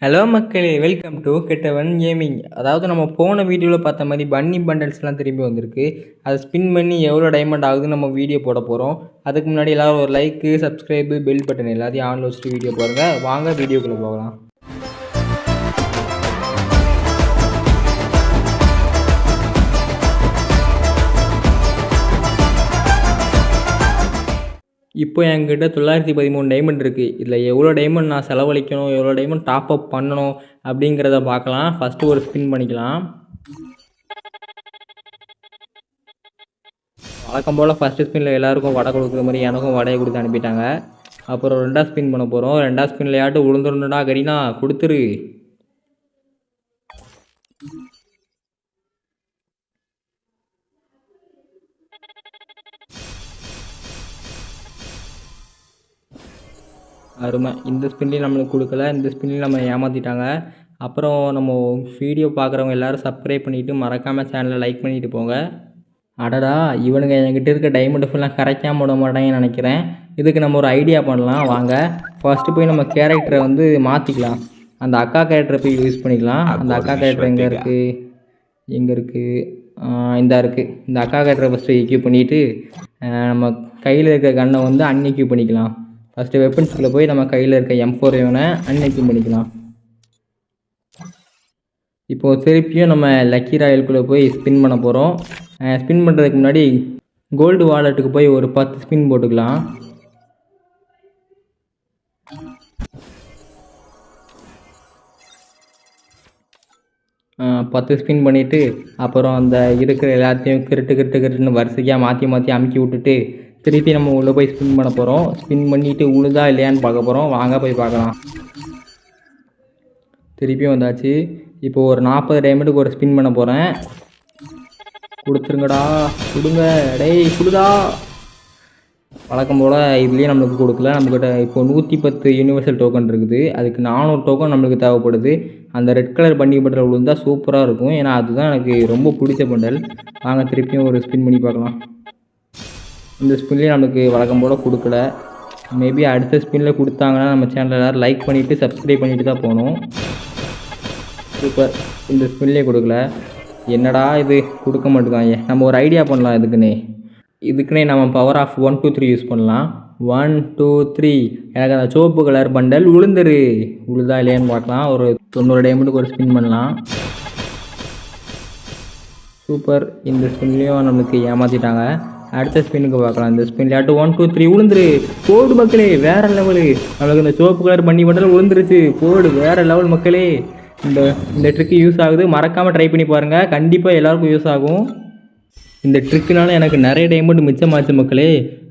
Hello மக்களே, welcome to கெட்டவன் gaming. அதாவது நம்ம போன வீடியோவில் பார்த்த மாதிரி பன்னி பண்டல்ஸ்லாம் திரும்பி வந்திருக்கு. அதை ஸ்பின் பண்ணி எவ்வளோ டைமண்ட் ஆகுதுன்னு நம்ம வீடியோ போட போகிறோம். அதுக்கு முன்னாடி எல்லோரும் ஒரு லைக்கு, சப்ஸ்கிரைபு, பெல் பட்டன் எல்லாத்தையும் ஆன்ல வச்சுட்டு வீடியோ பாருங்கள். வாங்க வீடியோக்குள்ளே போகலாம். இப்போ என்கிட்ட 913 டைமண்ட் இருக்குது. இதில் எவ்வளோ டைமண்ட் நான் செலவழிக்கணும், எவ்வளோ டைமண்ட் டாப் அப் பண்ணணும் அப்படிங்கிறத பார்க்கலாம். ஃபஸ்ட்டு ஒரு ஸ்பின் பண்ணிக்கலாம். வழக்கம் போல் ஃபஸ்ட்டு ஸ்பின்னில் எல்லாருக்கும் வடை கொடுக்குற மாதிரி எனக்கும் வடையை கொடுத்து அனுப்பிட்டாங்க. அப்புறம் 2ஆவது ஸ்பின் பண்ண போகிறோம். 2ஆவது ஸ்பின்னில் யாட்டு விழுந்துருண்டா கரீனா கொடுத்துரு. அருமை. இந்த ஸ்பின்லேயும் நம்மளுக்கு கொடுக்கல, இந்த ஸ்பின்லேயும் நம்ம ஏமாற்றிட்டாங்க. அப்புறம் நம்ம வீடியோ பார்க்குறவங்க எல்லோரும் சப்ஸ்கிரைப் பண்ணிவிட்டு மறக்காமல் சேனலை லைக் பண்ணிவிட்டு போங்க. அடடா, இவனுங்க என்கிட்ட இருக்க டைமண்ட் ஃபுல்லாக கரைக்காம விட மாட்டாங்கன்னு நினைக்கிறேன். இதுக்கு நம்ம ஒரு ஐடியா பண்ணலாம் வாங்க. ஃபஸ்ட்டு போய் நம்ம கேரக்டரை வந்து மாற்றிக்கலாம். அந்த அக்கா கேரக்டரை போய் யூஸ் பண்ணிக்கலாம். அந்த அக்கா கேரக்டர் எங்கே இருக்குது இந்த இருக்குது. இந்த அக்கா கேரக்டரை ஃபஸ்ட்டு எக்யூப் பண்ணிவிட்டு நம்ம கையில் இருக்க கன்னை வந்து அன்எக்யூப் பண்ணிக்கலாம். ஃபஸ்ட்டு வெப்பன்ஸ்குள்ளே போய் நம்ம கையில் இருக்க M4 அன்எக்யூப் பண்ணிக்கலாம். இப்போது திருப்பியும் நம்ம லக்கி ராயலுக்குள்ளே போய் ஸ்பின் பண்ண போகிறோம். ஸ்பின் பண்ணுறதுக்கு முன்னாடி கோல்டு வாலெட்டுக்கு போய் ஒரு 10 ஸ்பின் போட்டுக்கலாம். பத்து ஸ்பின் பண்ணிவிட்டு அப்புறம் அந்த இருக்கிற எல்லாத்தையும் கிருட்டுன்னு வரிசையாக மாற்றி அமுக்கி விட்டுட்டு திருப்பி நம்ம உள்ளே போய் ஸ்பின் பண்ண போகிறோம். ஸ்பின் பண்ணிவிட்டு உழுதா இல்லையான்னு பார்க்க போகிறோம். வாங்க போய் பார்க்கலாம். திருப்பியும் வந்தாச்சு. இப்போது ஒரு 40 டைமண்டுக்கு ஒரு ஸ்பின் பண்ண போகிறேன். கொடுத்துருங்கடா, கொடுங்க டேய், கொடுதா. வழக்கம் போல் இதுலேயே நம்மளுக்கு கொடுக்கல. நம்மக்கிட்ட இப்போ 110 யூனிவர்சல் டோக்கன் இருக்குது. அதுக்கு 400 டோக்கன் நம்மளுக்கு தேவைப்படுது. அந்த ரெட் கலர் பன்னி பண்டல் விழுந்தால் சூப்பராக இருக்கும். ஏன்னா அதுதான் எனக்கு ரொம்ப பிடிச்ச பண்டல். வாங்க திருப்பியும் ஒரு ஸ்பின் பண்ணி பார்க்கலாம். இந்த ஸ்பின்லேயே நமக்கு வழக்கம் போல் கொடுக்கல. மேபி அடுத்த ஸ்பின்னில் கொடுத்தாங்கன்னா நம்ம சேனலில் எல்லோரும் லைக் பண்ணிவிட்டு சப்ஸ்கிரைப் பண்ணிவிட்டு தான் போகணும். சூப்பர், இந்த ஸ்பின்லேயே கொடுக்கல. என்னடா இது கொடுக்க மாட்டேங்காங்க. நம்ம ஒரு ஐடியா பண்ணலாம். இதுக்குன்னே நம்ம பவர் ஆஃப் 1 2 3 யூஸ் பண்ணலாம். 1 2 3. எனக்கு அந்த சிவப்பு கலர் பண்டல் உழுதா இல்லையான்னு பார்க்கலாம். ஒரு 90 டைமண்டுக்கு ஒரு ஸ்பின் பண்ணலாம். சூப்பர், இந்த ஸ்பின்லேயும் நம்மளுக்கு ஏமாற்றிட்டாங்க. அடுத்த ஸ்பின்னுக்கு பார்க்கலாம். இந்த ஸ்பின்ல 1 2 3 உளுந்துரு. போடு மக்களே, வேறு லெவலு. நம்மளுக்கு இந்த சிவப்பு கலர் பண்ணி மட்டும் விழுந்துருச்சு. போடு, வேறு லெவல் மக்களே. இந்த ட்ரிக்கு யூஸ் ஆகுது. மறக்காமல் ட்ரை பண்ணி பாருங்கள். கண்டிப்பாக எல்லாருக்கும் யூஸ் ஆகும். இந்த ட்ரிக்குனால எனக்கு நிறைய டைமண்ட் மிச்சமாச்சு மக்களே.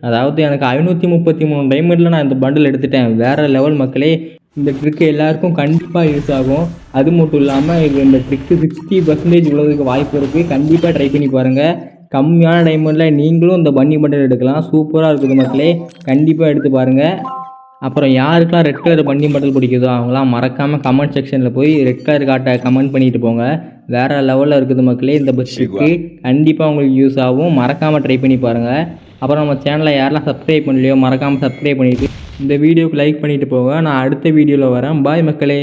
அதாவது எனக்கு 533 டைமண்டில் நான் இந்த பண்டில் எடுத்துட்டேன். வேறு லெவல் மக்களே. இந்த ட்ரிக்கு எல்லாருக்கும் கண்டிப்பாக யூஸ் ஆகும். அது மட்டும் இல்லாமல் இந்த ட்ரிக்கு 60% உள்ளதுக்கு வாய்ப்பு இருக்குது. கண்டிப்பாக ட்ரை பண்ணி பாருங்கள். கம்மியான டைமண்டில் நீங்களும் இந்த பன்னி பண்டல் எடுக்கலாம். சூப்பராக இருக்குது மக்களே. கண்டிப்பாக எடுத்து பாருங்கள். அப்புறம் யாருக்கெல்லாம் ரெட் கலர் பன்னி பண்டல் பிடிக்குதோ அவங்களாம் மறக்காமல் கமெண்ட் செக்ஷனில் போய் ரெட் கலர் காட்ட கமெண்ட் பண்ணிட்டு போங்க. வேறு லெவலில் இருக்குது மக்களே. இந்த பஸ்ஸுக்கு கண்டிப்பாக உங்களுக்கு யூஸ் ஆகும். மறக்காமல் ட்ரை பண்ணி பாருங்கள். அப்புறம் நம்ம சேனலை யாரெல்லாம் சப்ஸ்கிரைப் பண்ணலையோ மறக்காமல் சப்ஸ்கிரைப் பண்ணிவிட்டு இந்த வீடியோவுக்கு லைக் பண்ணிவிட்டு போங்க. நான் அடுத்த வீடியோவில் வரேன். பாய் மக்களே.